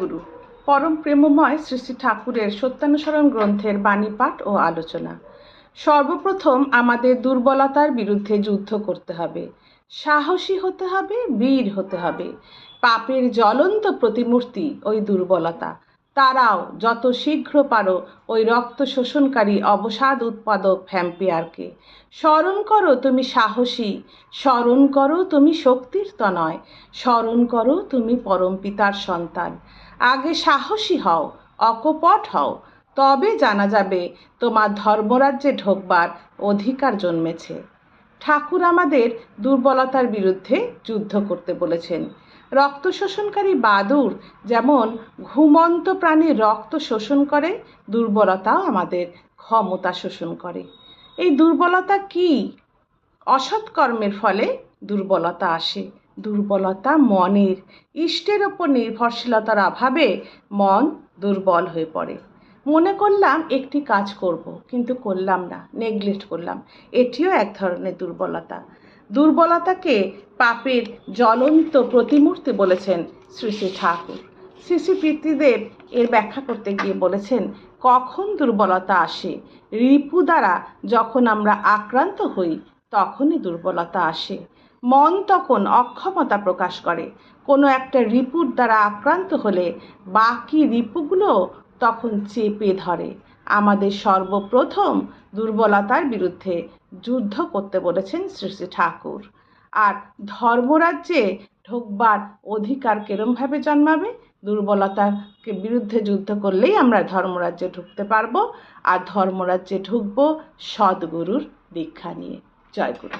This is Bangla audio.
গুরু পরম প্রেমময় শ্রী শ্রী ঠাকুরের সত্যানুসরণ গ্রন্থের বাণী পাঠ ও আলোচনা। সর্বপ্রথম আমাদের দুর্বলতার বিরুদ্ধে যুদ্ধ করতে হবে, সাহসী হতে হবে, বীর হতে হবে। পাপের জ্বলন্ত প্রতিমূর্তি ওই দুর্বলতা। তারাও যত শীঘ্র পারো ওই রক্ত শোষণকারী অবসাদ উৎপাদক ভ্যাম্পিয়ারকে। স্মরণ করো তুমি সাহসী, স্মরণ করো তুমি শক্তির তনয়, স্মরণ করো তুমি পরম পিতার সন্তান। আগে সাহসী হও, অকপট হও, তবে জানা যাবে তোমার ধর্মরাজ্যে ঢোকবার অধিকার জন্মেছে। ঠাকুর আমাদের দুর্বলতার বিরুদ্ধে যুদ্ধ করতে বলেছেন। রক্ত শোষণকারী বাদুড় যেমন ঘুমন্ত প্রাণীর রক্ত শোষণ করে, দুর্বলতাও আমাদের ক্ষমতা শোষণ করে। এই দুর্বলতা কি? অসৎ কর্মের ফলে দুর্বলতা আসে। দুর্বলতা মনের, ইষ্টের ওপর নির্ভরশীলতার অভাবে মন দুর্বল হয়ে পড়ে। মনে করলাম একটি কাজ করব, কিন্তু করলাম না, নেগলেক্ট করলাম। এটিও এক ধরনের দুর্বলতা। দুর্বলতাকে পাপের জ্বলন্ত প্রতিমূর্তি বলেছেন শ্রী শ্রী ঠাকুর। শ্রী শ্রী পিতৃদেব এর ব্যাখ্যা করতে গিয়ে বলেছেন, কখন দুর্বলতা আসে? রিপু দ্বারা যখন আমরা আক্রান্ত হই তখনই দুর্বলতা আসে। মন তখন অক্ষমতা প্রকাশ করে। কোনো একটা রিপুর দ্বারা আক্রান্ত হলে বাকি রিপুগুলো তখন চেপে ধরে। আমাদের সর্বপ্রথম দুর্বলতার বিরুদ্ধে যুদ্ধ করতে বলেছেন শ্রী শ্রী ঠাকুর। আর ধর্মরাজ্যে ঢোকবার অধিকার কেরমভাবে জন্মাবে? দুর্বলতাকে বিরুদ্ধে যুদ্ধ করলেই আমরা ধর্মরাজ্যে ঢুকতে পারবো। আর ধর্মরাজ্যে ঢুকবো সদ্গুরুর দীক্ষা নিয়ে। জয় গুরু।